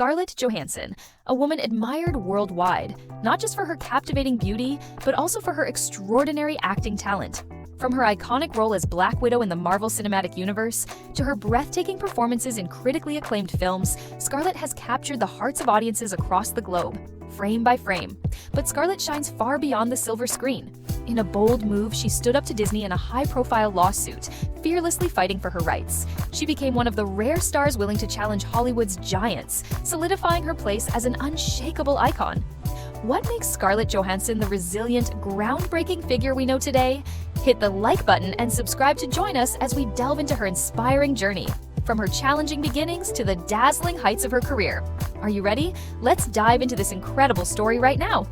Scarlett Johansson, a woman admired worldwide, not just for her captivating beauty, but also for her extraordinary acting talent. From her iconic role as Black Widow in the Marvel Cinematic Universe to her breathtaking performances in critically acclaimed films, Scarlett has captured the hearts of audiences across the globe, frame by frame. But Scarlett shines far beyond the silver screen. In a bold move, she stood up to Disney in a high-profile lawsuit, fearlessly fighting for her rights. She became one of the rare stars willing to challenge Hollywood's giants, solidifying her place as an unshakable icon. What makes Scarlett Johansson the resilient, groundbreaking figure we know today? Hit the like button and subscribe to join us as we delve into her inspiring journey, from her challenging beginnings to the dazzling heights of her career. Are you ready? Let's dive into this incredible story right now.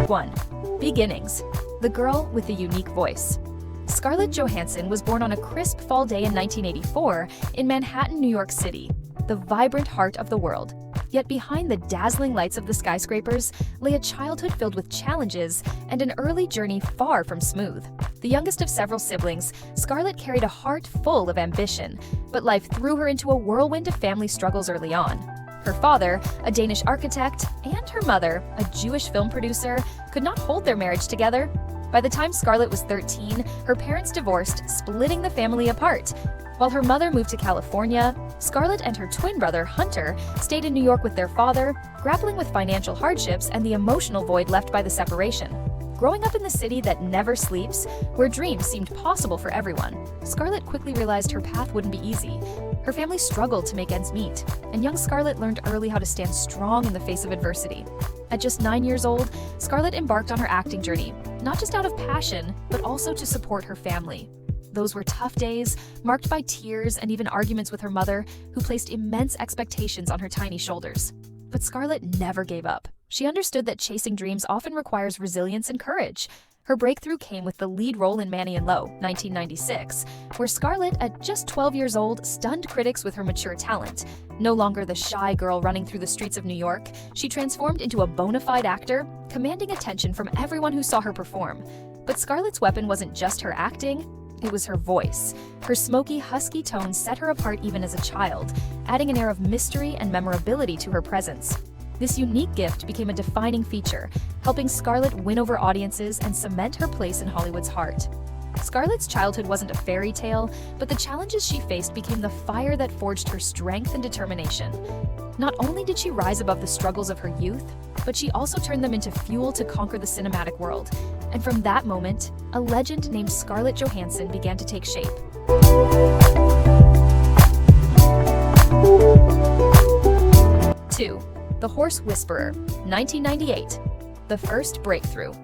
1. Beginnings. The girl with the unique voice. Scarlett Johansson was born on a crisp fall day in 1984 in Manhattan, New York City, the vibrant heart of the world. Yet behind the dazzling lights of the skyscrapers lay a childhood filled with challenges and an early journey far from smooth. The youngest of several siblings, Scarlett carried a heart full of ambition, but life threw her into a whirlwind of family struggles early on. Her father, a Danish architect, and her mother, a Jewish film producer, could not hold their marriage together. By the time Scarlett was 13, her parents divorced, splitting the family apart. While her mother moved to California, Scarlett and her twin brother, Hunter, stayed in New York with their father, grappling with financial hardships and the emotional void left by the separation. Growing up in the city that never sleeps, where dreams seemed possible for everyone, Scarlett quickly realized her path wouldn't be easy. Her family struggled to make ends meet, and young Scarlett learned early how to stand strong in the face of adversity. At just 9 years old, Scarlett embarked on her acting journey, not just out of passion, but also to support her family. Those were tough days, marked by tears and even arguments with her mother, who placed immense expectations on her tiny shoulders. But Scarlett never gave up. She understood that chasing dreams often requires resilience and courage. Her breakthrough came with the lead role in Manny & Lowe, 1996, where Scarlett, at just 12 years old, stunned critics with her mature talent. No longer the shy girl running through the streets of New York, she transformed into a bona fide actor, commanding attention from everyone who saw her perform. But Scarlett's weapon wasn't just her acting, it was her voice. Her smoky, husky tones set her apart even as a child, adding an air of mystery and memorability to her presence. This unique gift became a defining feature, helping Scarlett win over audiences and cement her place in Hollywood's heart. Scarlett's childhood wasn't a fairy tale, but the challenges she faced became the fire that forged her strength and determination. Not only did she rise above the struggles of her youth, but she also turned them into fuel to conquer the cinematic world. And from that moment, a legend named Scarlett Johansson began to take shape. 2. The Horse Whisperer, 1998. The first breakthrough.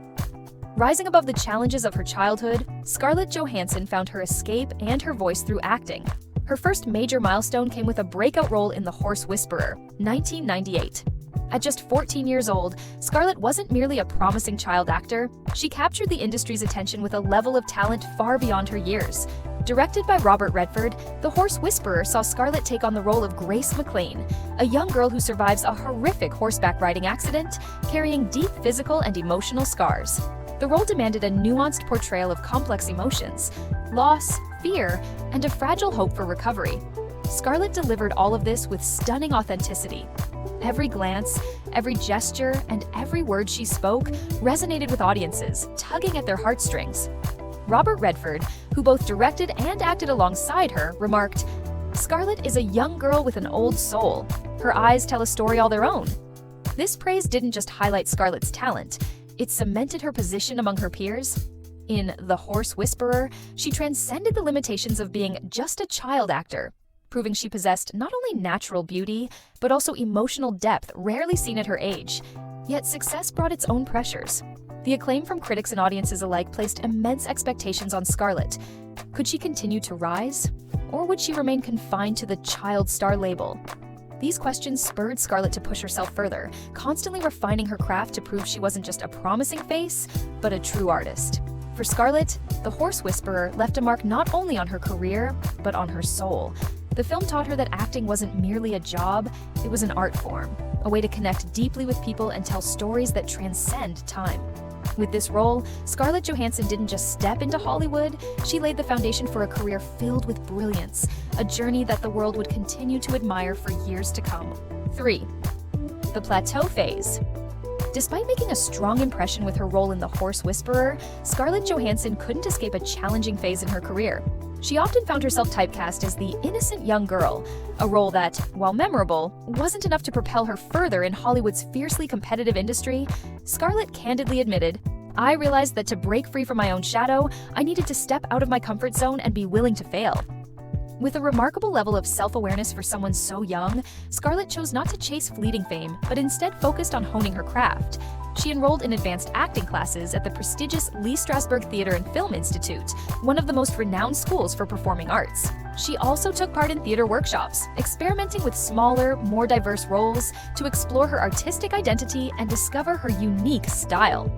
Rising above the challenges of her childhood, Scarlett Johansson found her escape and her voice through acting. Her first major milestone came with a breakout role in The Horse Whisperer, 1998. At just 14 years old, Scarlett wasn't merely a promising child actor. She captured the industry's attention with a level of talent far beyond her years. Directed by Robert Redford, The Horse Whisperer saw Scarlett take on the role of Grace McLean, a young girl who survives a horrific horseback riding accident, carrying deep physical and emotional scars. The role demanded a nuanced portrayal of complex emotions, loss, fear, and a fragile hope for recovery. Scarlett delivered all of this with stunning authenticity. Every glance, every gesture, and every word she spoke resonated with audiences, tugging at their heartstrings. Robert Redford, who both directed and acted alongside her, remarked, "Scarlett is a young girl with an old soul. Her eyes tell a story all their own." This praise didn't just highlight Scarlett's talent, it cemented her position among her peers. In The Horse Whisperer, she transcended the limitations of being just a child actor, proving she possessed not only natural beauty, but also emotional depth rarely seen at her age. Yet success brought its own pressures. The acclaim from critics and audiences alike placed immense expectations on Scarlett. Could she continue to rise? Or would she remain confined to the child star label? These questions spurred Scarlett to push herself further, constantly refining her craft to prove she wasn't just a promising face, but a true artist. For Scarlett, The Horse Whisperer left a mark not only on her career, but on her soul. The film taught her that acting wasn't merely a job, it was an art form, a way to connect deeply with people and tell stories that transcend time. With this role, Scarlett Johansson didn't just step into Hollywood, she laid the foundation for a career filled with brilliance, a journey that the world would continue to admire for years to come. 3. The plateau phase. Despite making a strong impression with her role in The Horse Whisperer, Scarlett Johansson couldn't escape a challenging phase in her career. She often found herself typecast as the innocent young girl, a role that, while memorable, wasn't enough to propel her further in Hollywood's fiercely competitive industry. Scarlett candidly admitted, "I realized that to break free from my own shadow, I needed to step out of my comfort zone and be willing to fail." With a remarkable level of self-awareness for someone so young, Scarlett chose not to chase fleeting fame, but instead focused on honing her craft. She enrolled in advanced acting classes at the prestigious Lee Strasberg Theater and Film Institute, one of the most renowned schools for performing arts. She also took part in theater workshops, experimenting with smaller, more diverse roles to explore her artistic identity and discover her unique style.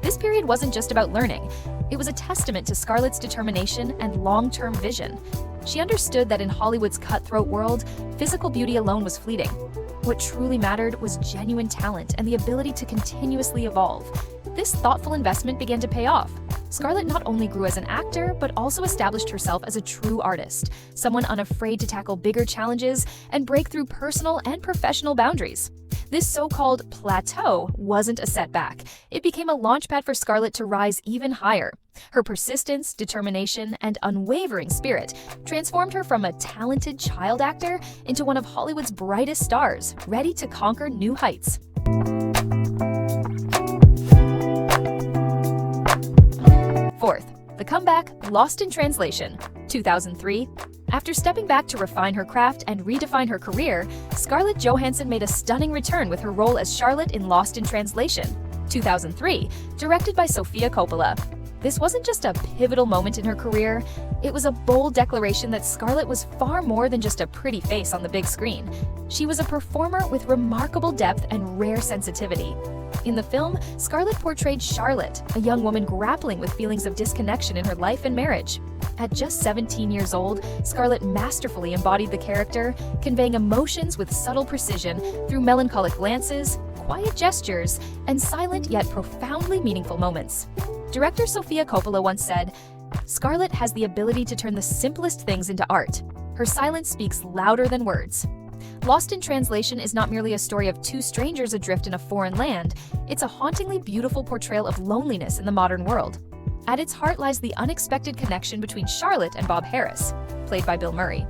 This period wasn't just about learning. It was a testament to Scarlett's determination and long-term vision. She understood that in Hollywood's cutthroat world, physical beauty alone was fleeting. What truly mattered was genuine talent and the ability to continuously evolve. This thoughtful investment began to pay off. Scarlett not only grew as an actor, but also established herself as a true artist, someone unafraid to tackle bigger challenges and break through personal and professional boundaries. This so-called plateau wasn't a setback. It became a launchpad for Scarlett to rise even higher. Her persistence, determination, and unwavering spirit transformed her from a talented child actor into one of Hollywood's brightest stars, ready to conquer new heights. 4th, the comeback, Lost in Translation, 2003. After stepping back to refine her craft and redefine her career, Scarlett Johansson made a stunning return with her role as Charlotte in Lost in Translation, 2003, directed by Sofia Coppola. This wasn't just a pivotal moment in her career, it was a bold declaration that Scarlett was far more than just a pretty face on the big screen. She was a performer with remarkable depth and rare sensitivity. In the film, Scarlett portrayed Charlotte, a young woman grappling with feelings of disconnection in her life and marriage. At just 17 years old, Scarlett masterfully embodied the character, conveying emotions with subtle precision through melancholic glances, quiet gestures, and silent yet profoundly meaningful moments. Director Sofia Coppola once said, "Scarlett has the ability to turn the simplest things into art. Her silence speaks louder than words." Lost in Translation is not merely a story of two strangers adrift in a foreign land, it's a hauntingly beautiful portrayal of loneliness in the modern world. At its heart lies the unexpected connection between Charlotte and Bob Harris, played by Bill Murray.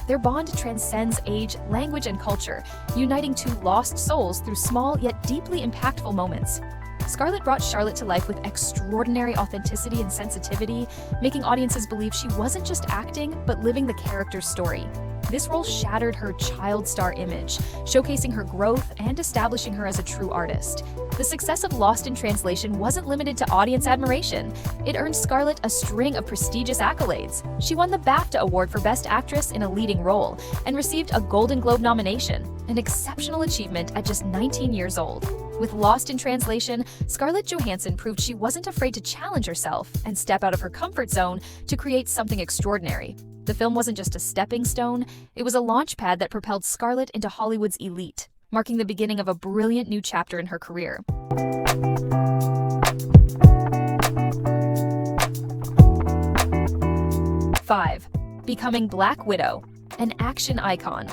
Their bond transcends age, language, and culture, uniting two lost souls through small yet deeply impactful moments. Scarlett brought Charlotte to life with extraordinary authenticity and sensitivity, making audiences believe she wasn't just acting, but living the character's story. This role shattered her child star image, showcasing her growth and establishing her as a true artist. The success of Lost in Translation wasn't limited to audience admiration. It earned Scarlett a string of prestigious accolades. She won the BAFTA Award for Best Actress in a Leading Role and received a Golden Globe nomination, an exceptional achievement at just 19 years old. With Lost in Translation, Scarlett Johansson proved she wasn't afraid to challenge herself and step out of her comfort zone to create something extraordinary. The film wasn't just a stepping stone, it was a launchpad that propelled Scarlett into Hollywood's elite, marking the beginning of a brilliant new chapter in her career. Five, becoming Black Widow, an action icon.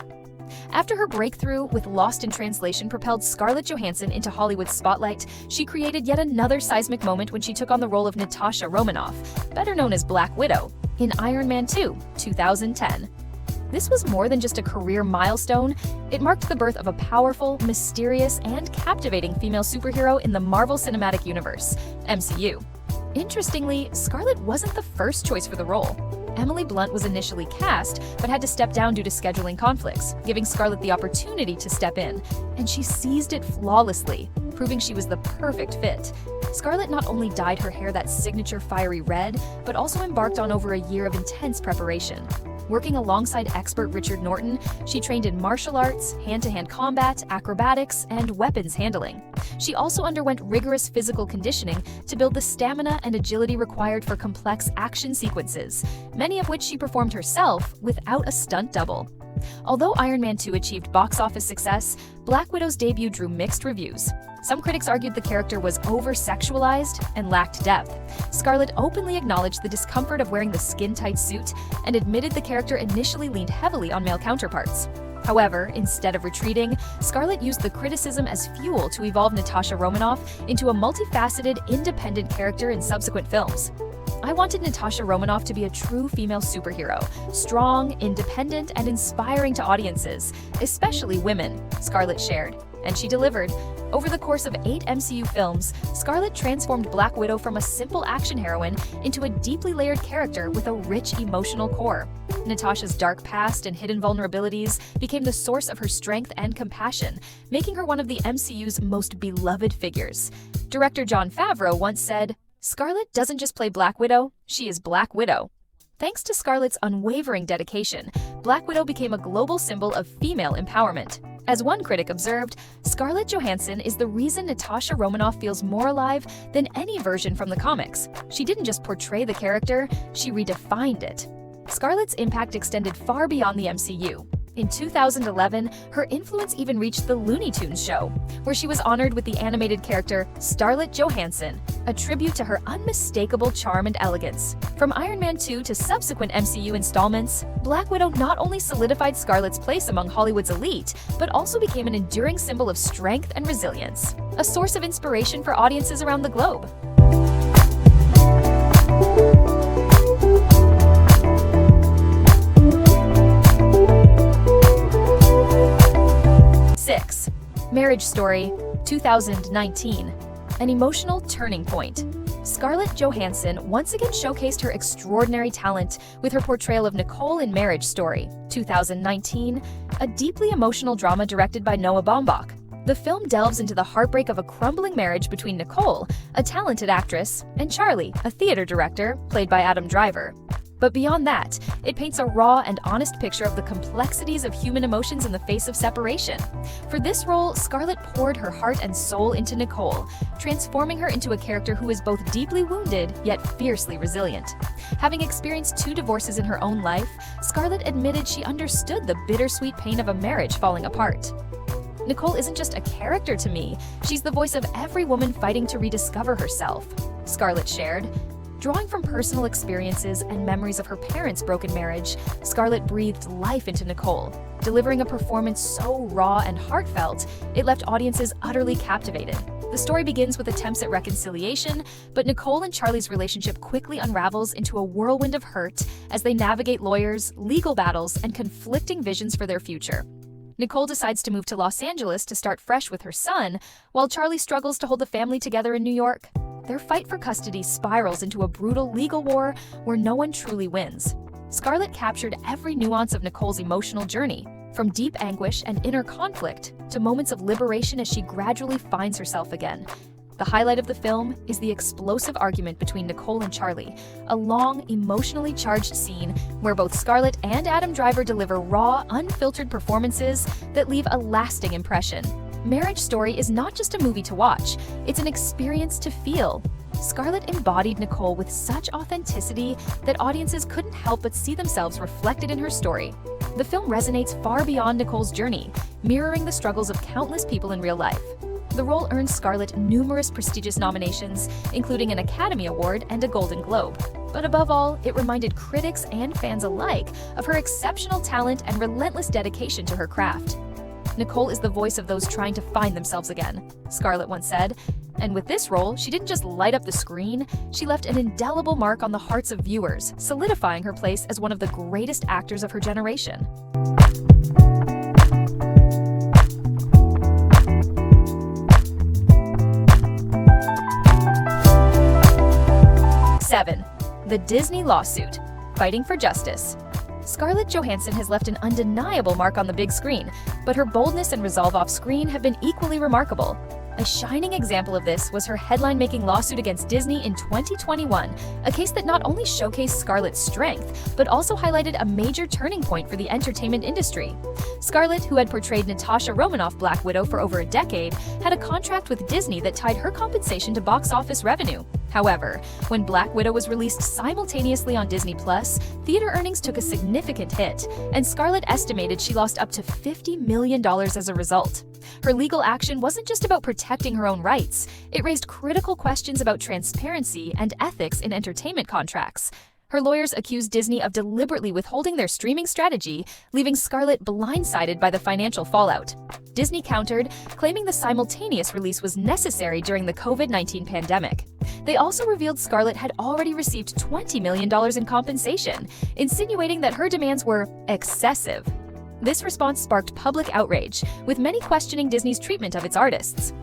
After her breakthrough with Lost in Translation propelled Scarlett Johansson into Hollywood's spotlight, she created yet another seismic moment when she took on the role of Natasha Romanoff, better known as Black Widow, in Iron Man 2, 2010. This was more than just a career milestone, it marked the birth of a powerful, mysterious, and captivating female superhero in the Marvel Cinematic Universe, MCU. Interestingly, Scarlett wasn't the first choice for the role. Emily Blunt was initially cast, but had to step down due to scheduling conflicts, giving Scarlett the opportunity to step in, and she seized it flawlessly, proving she was the perfect fit. Scarlett not only dyed her hair that signature fiery red, but also embarked on over a year of intense preparation. Working alongside expert Richard Norton, she trained in martial arts, hand-to-hand combat, acrobatics, and weapons handling. She also underwent rigorous physical conditioning to build the stamina and agility required for complex action sequences, many of which she performed herself without a stunt double. Although Iron Man 2 achieved box office success, Black Widow's debut drew mixed reviews. Some critics argued the character was over-sexualized and lacked depth. Scarlett openly acknowledged the discomfort of wearing the skin-tight suit and admitted the character initially leaned heavily on male counterparts. However, instead of retreating, Scarlett used the criticism as fuel to evolve Natasha Romanoff into a multifaceted, independent character in subsequent films. "I wanted Natasha Romanoff to be a true female superhero, strong, independent, and inspiring to audiences, especially women," Scarlett shared, and she delivered. Over the course of 8 MCU films, Scarlett transformed Black Widow from a simple action heroine into a deeply layered character with a rich emotional core. Natasha's dark past and hidden vulnerabilities became the source of her strength and compassion, making her one of the MCU's most beloved figures. Director Jon Favreau once said, "Scarlett doesn't just play Black Widow, she is Black Widow." Thanks to Scarlett's unwavering dedication, Black Widow became a global symbol of female empowerment. As one critic observed, Scarlett Johansson is the reason Natasha Romanoff feels more alive than any version from the comics. She didn't just portray the character, she redefined it. Scarlett's impact extended far beyond the MCU. In 2011, her influence even reached the Looney Tunes show, where she was honored with the animated character Scarlett Johansson, a tribute to her unmistakable charm and elegance. From Iron Man 2 to subsequent MCU installments, Black Widow not only solidified Scarlett's place among Hollywood's elite, but also became an enduring symbol of strength and resilience, a source of inspiration for audiences around the globe. 6. Marriage Story, 2019. An emotional turning point. Scarlett Johansson once again showcased her extraordinary talent with her portrayal of Nicole in Marriage Story, 2019, a deeply emotional drama directed by Noah Baumbach. The film delves into the heartbreak of a crumbling marriage between Nicole, a talented actress, and Charlie, a theater director, played by Adam Driver. But beyond that, it paints a raw and honest picture of the complexities of human emotions in the face of separation. For this role, Scarlett poured her heart and soul into Nicole, transforming her into a character who is both deeply wounded yet fiercely resilient. Having experienced 2 divorces in her own life, Scarlett admitted she understood the bittersweet pain of a marriage falling apart. "Nicole isn't just a character to me, she's the voice of every woman fighting to rediscover herself," Scarlett shared. Drawing from personal experiences and memories of her parents' broken marriage, Scarlett breathed life into Nicole, delivering a performance so raw and heartfelt, it left audiences utterly captivated. The story begins with attempts at reconciliation, but Nicole and Charlie's relationship quickly unravels into a whirlwind of hurt as they navigate lawyers, legal battles, and conflicting visions for their future. Nicole decides to move to Los Angeles to start fresh with her son, while Charlie struggles to hold the family together in New York. Their fight for custody spirals into a brutal legal war where no one truly wins. Scarlett captured every nuance of Nicole's emotional journey, from deep anguish and inner conflict to moments of liberation as she gradually finds herself again. The highlight of the film is the explosive argument between Nicole and Charlie, a long, emotionally charged scene where both Scarlett and Adam Driver deliver raw, unfiltered performances that leave a lasting impression. Marriage Story is not just a movie to watch, it's an experience to feel. Scarlett embodied Nicole with such authenticity that audiences couldn't help but see themselves reflected in her story. The film resonates far beyond Nicole's journey, mirroring the struggles of countless people in real life. The role earned Scarlett numerous prestigious nominations, including an Academy Award and a Golden Globe. But above all, it reminded critics and fans alike of her exceptional talent and relentless dedication to her craft. "Nicole is the voice of those trying to find themselves again," Scarlett once said. And with this role, she didn't just light up the screen, she left an indelible mark on the hearts of viewers, solidifying her place as one of the greatest actors of her generation. 7. The Disney Lawsuit, Fighting for Justice. Scarlett Johansson has left an undeniable mark on the big screen, but her boldness and resolve off-screen have been equally remarkable. A shining example of this was her headline-making lawsuit against Disney in 2021, a case that not only showcased Scarlett's strength, but also highlighted a major turning point for the entertainment industry. Scarlett, who had portrayed Natasha Romanoff Black Widow for over a decade, had a contract with Disney that tied her compensation to box office revenue. However, when Black Widow was released simultaneously on Disney+, theater earnings took a significant hit, and Scarlett estimated she lost up to $50 million as a result. Her legal action wasn't just about protecting her own rights, it raised critical questions about transparency and ethics in entertainment contracts. Her lawyers accused Disney of deliberately withholding their streaming strategy, leaving Scarlett blindsided by the financial fallout. Disney countered, claiming the simultaneous release was necessary during the COVID-19 pandemic. They also revealed Scarlett had already received $20 million in compensation, insinuating that her demands were excessive. This response sparked public outrage, with many questioning Disney's treatment of its artists.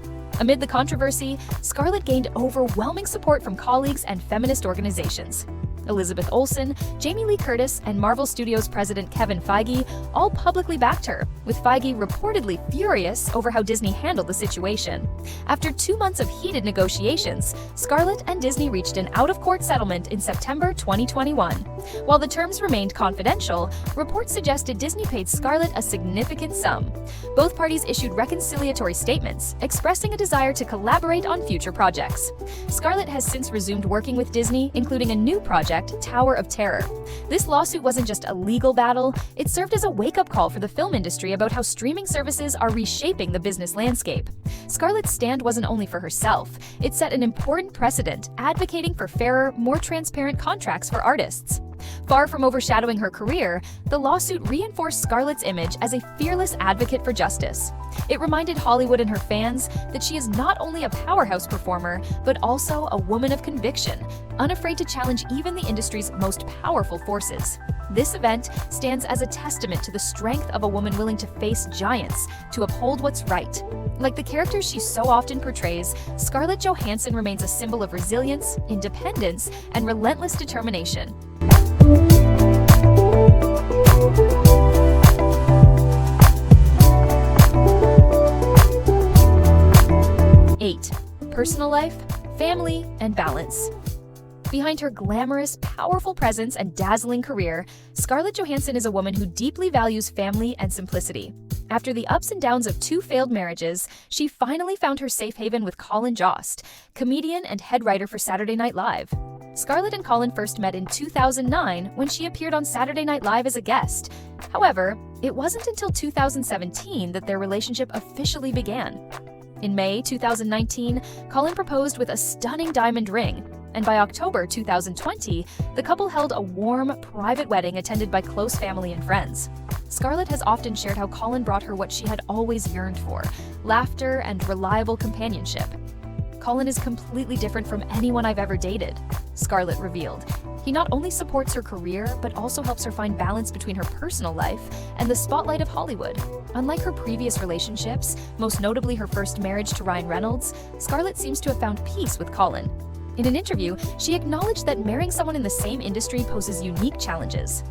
Amid the controversy, Scarlett gained overwhelming support from colleagues and feminist organizations. Elizabeth Olsen, Jamie Lee Curtis, and Marvel Studios president Kevin Feige all publicly backed her, with Feige reportedly furious over how Disney handled the situation. After 2 months of heated negotiations, Scarlett and Disney reached an out-of-court settlement in September 2021. While the terms remained confidential, reports suggested Disney paid Scarlett a significant sum. Both parties issued reconciliatory statements, expressing a desire to collaborate on future projects. Scarlett has since resumed working with Disney, including a new project, Tower of Terror. This lawsuit wasn't just a legal battle, it served as a wake-up call for the film industry about how streaming services are reshaping the business landscape. Scarlett's stand wasn't only for herself, it set an important precedent, advocating for fairer, more transparent contracts for artists. Far from overshadowing her career, the lawsuit reinforced Scarlett's image as a fearless advocate for justice. It reminded Hollywood and her fans that she is not only a powerhouse performer, but also a woman of conviction, unafraid to challenge even the industry's most powerful forces. This event stands as a testament to the strength of a woman willing to face giants to uphold what's right. Like the characters she so often portrays, Scarlett Johansson remains a symbol of resilience, independence, and relentless determination. Personal life, family, and balance. Behind her glamorous, powerful presence and dazzling career, Scarlett Johansson is a woman who deeply values family and simplicity. After the ups and downs of 2 failed marriages, she finally found her safe haven with Colin Jost, comedian and head writer for Saturday Night Live. Scarlett and Colin first met in 2009 when she appeared on Saturday Night Live as a guest. However, it wasn't until 2017 that their relationship officially began. In May 2019, Colin proposed with a stunning diamond ring, and by October 2020, the couple held a warm, private wedding attended by close family and friends. Scarlett has often shared how Colin brought her what she had always yearned for: laughter and reliable companionship. Colin is completely different from anyone I've ever dated, Scarlett revealed. He not only supports her career, but also helps her find balance between her personal life and the spotlight of Hollywood. Unlike her previous relationships, most notably her first marriage to Ryan Reynolds, Scarlett seems to have found peace with Colin. In an interview, she acknowledged that marrying someone in the same industry poses unique challenges.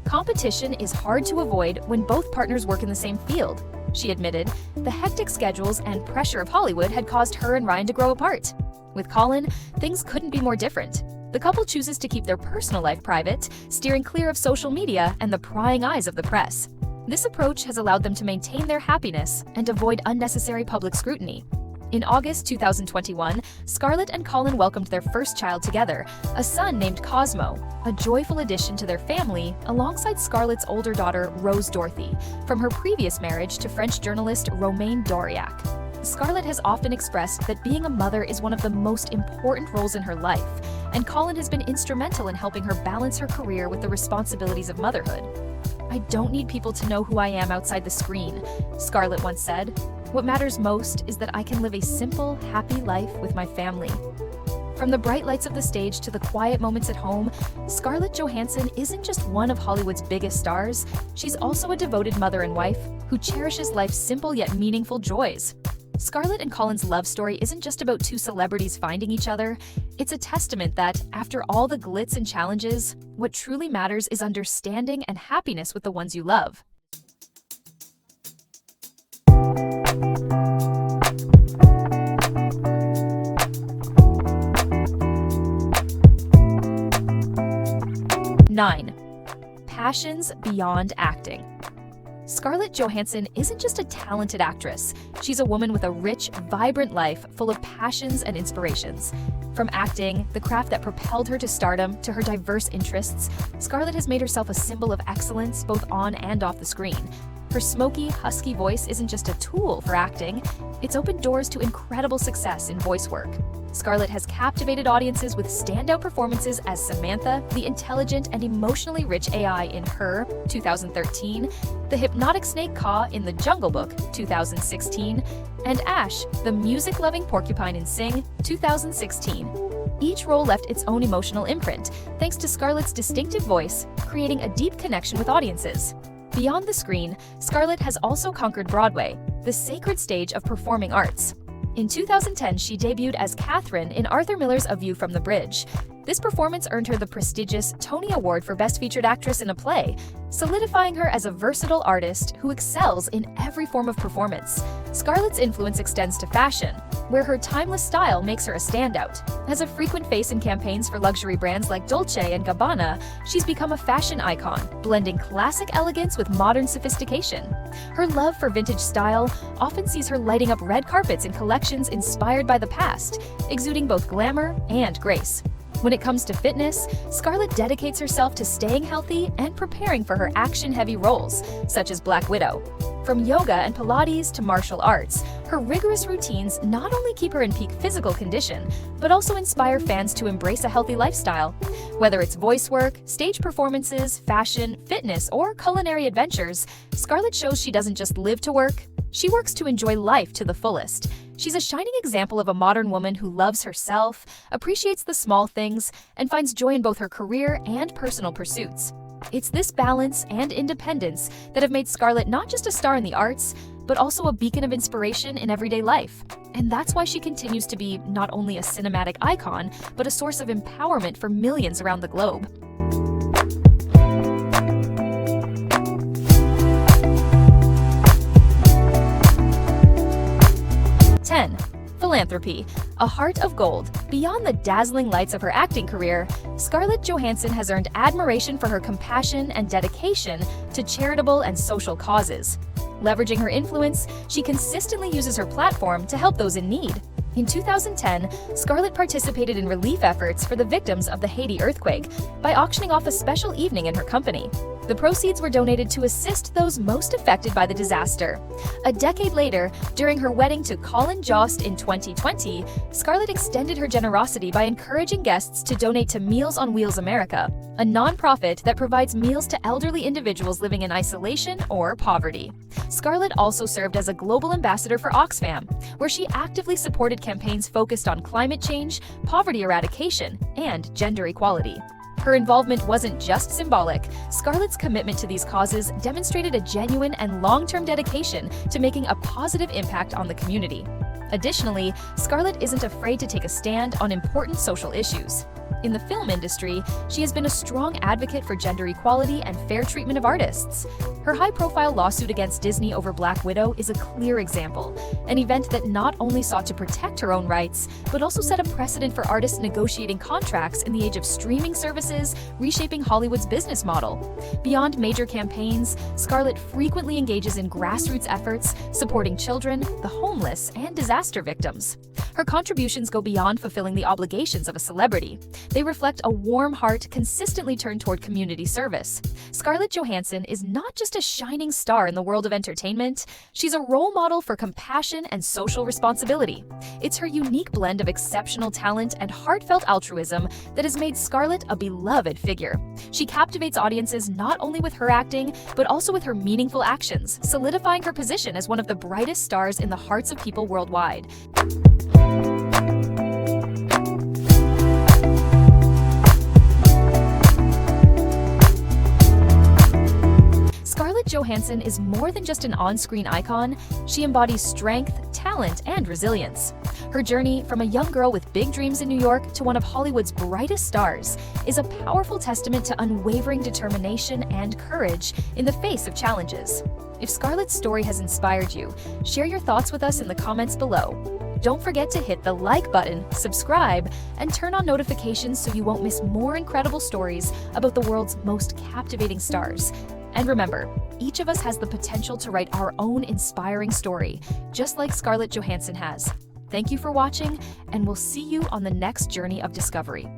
Competition is hard to avoid when both partners work in the same field, she admitted. The hectic schedules and pressure of Hollywood had caused her and Ryan to grow apart. With Colin, things couldn't be more different. The couple chooses to keep their personal life private, steering clear of social media and the prying eyes of the press. This approach has allowed them to maintain their happiness and avoid unnecessary public scrutiny. In August 2021, Scarlett and Colin welcomed their first child together, a son named Cosmo, a joyful addition to their family alongside Scarlett's older daughter, Rose Dorothy, from her previous marriage to French journalist Romain Doriac. Scarlett has often expressed that being a mother is one of the most important roles in her life, and Colin has been instrumental in helping her balance her career with the responsibilities of motherhood. "I don't need people to know who I am outside the screen," Scarlett once said. "What matters most is that I can live a simple, happy life with my family." From the bright lights of the stage to the quiet moments at home, Scarlett Johansson isn't just one of Hollywood's biggest stars, she's also a devoted mother and wife who cherishes life's simple yet meaningful joys. Scarlett and Colin's love story isn't just about 2 celebrities finding each other. It's a testament that, after all the glitz and challenges, what truly matters is understanding and happiness with the ones you love. Nine. Passions beyond acting. Scarlett Johansson isn't just a talented actress. She's a woman with a rich, vibrant life full of passions and inspirations. From acting, the craft that propelled her to stardom, to her diverse interests, Scarlett has made herself a symbol of excellence both on and off the screen. Her smoky, husky voice isn't just a tool for acting, it's opened doors to incredible success in voice work. Scarlett has captivated audiences with standout performances as Samantha, the intelligent and emotionally rich AI in Her, 2013, the hypnotic snake Kaa in The Jungle Book, 2016, and Ash, the music-loving porcupine in Sing, 2016. Each role left its own emotional imprint, thanks to Scarlett's distinctive voice, creating a deep connection with audiences. Beyond the screen, Scarlett has also conquered Broadway, the sacred stage of performing arts. In 2010, she debuted as Catherine in Arthur Miller's A View from the Bridge. This performance earned her the prestigious Tony Award for Best Featured Actress in a Play, solidifying her as a versatile artist who excels in every form of performance. Scarlett's influence extends to fashion, where her timeless style makes her a standout. As a frequent face in campaigns for luxury brands like Dolce & Gabbana, she's become a fashion icon, blending classic elegance with modern sophistication. Her love for vintage style often sees her lighting up red carpets in collections inspired by the past, exuding both glamour and grace. When it comes to fitness, Scarlett dedicates herself to staying healthy and preparing for her action-heavy roles, such as Black Widow. From yoga and Pilates to martial arts, her rigorous routines not only keep her in peak physical condition, but also inspire fans to embrace a healthy lifestyle. Whether it's voice work, stage performances, fashion, fitness, or culinary adventures, Scarlett shows she doesn't just live to work, she works to enjoy life to the fullest. She's a shining example of a modern woman who loves herself, appreciates the small things, and finds joy in both her career and personal pursuits. It's this balance and independence that have made Scarlett not just a star in the arts, but also a beacon of inspiration in everyday life. And that's why she continues to be not only a cinematic icon, but a source of empowerment for millions around the globe. 10. Philanthropy, a heart of gold. Beyond the dazzling lights of her acting career, Scarlett Johansson has earned admiration for her compassion and dedication to charitable and social causes. Leveraging her influence, she consistently uses her platform to help those in need. In 2010, Scarlett participated in relief efforts for the victims of the Haiti earthquake by auctioning off a special evening in her company. The proceeds were donated to assist those most affected by the disaster. A decade later, during her wedding to Colin Jost in 2020, Scarlett extended her generosity by encouraging guests to donate to Meals on Wheels America, a nonprofit that provides meals to elderly individuals living in isolation or poverty. Scarlett also served as a global ambassador for Oxfam, where she actively supported campaigns focused on climate change, poverty eradication, and gender equality. Her involvement wasn't just symbolic. Scarlett's commitment to these causes demonstrated a genuine and long-term dedication to making a positive impact on the community. Additionally, Scarlett isn't afraid to take a stand on important social issues. In the film industry, she has been a strong advocate for gender equality and fair treatment of artists. Her high-profile lawsuit against Disney over Black Widow is a clear example, an event that not only sought to protect her own rights, but also set a precedent for artists negotiating contracts in the age of streaming services, reshaping Hollywood's business model. Beyond major campaigns, Scarlett frequently engages in grassroots efforts, supporting children, the homeless, and disaster victims. Her contributions go beyond fulfilling the obligations of a celebrity. They reflect a warm heart consistently turned toward community service. Scarlett Johansson is not just a shining star in the world of entertainment, she's a role model for compassion and social responsibility. It's her unique blend of exceptional talent and heartfelt altruism that has made Scarlett a beloved figure. She captivates audiences not only with her acting, but also with her meaningful actions, solidifying her position as one of the brightest stars in the hearts of people worldwide. Scarlett Johansson is more than just an on-screen icon. She embodies strength, talent, and resilience. Her journey from a young girl with big dreams in New York to one of Hollywood's brightest stars is a powerful testament to unwavering determination and courage in the face of challenges. If Scarlett's story has inspired you, share your thoughts with us in the comments below. Don't forget to hit the like button, subscribe, and turn on notifications so you won't miss more incredible stories about the world's most captivating stars. And remember, each of us has the potential to write our own inspiring story, just like Scarlett Johansson has. Thank you for watching, and we'll see you on the next journey of discovery.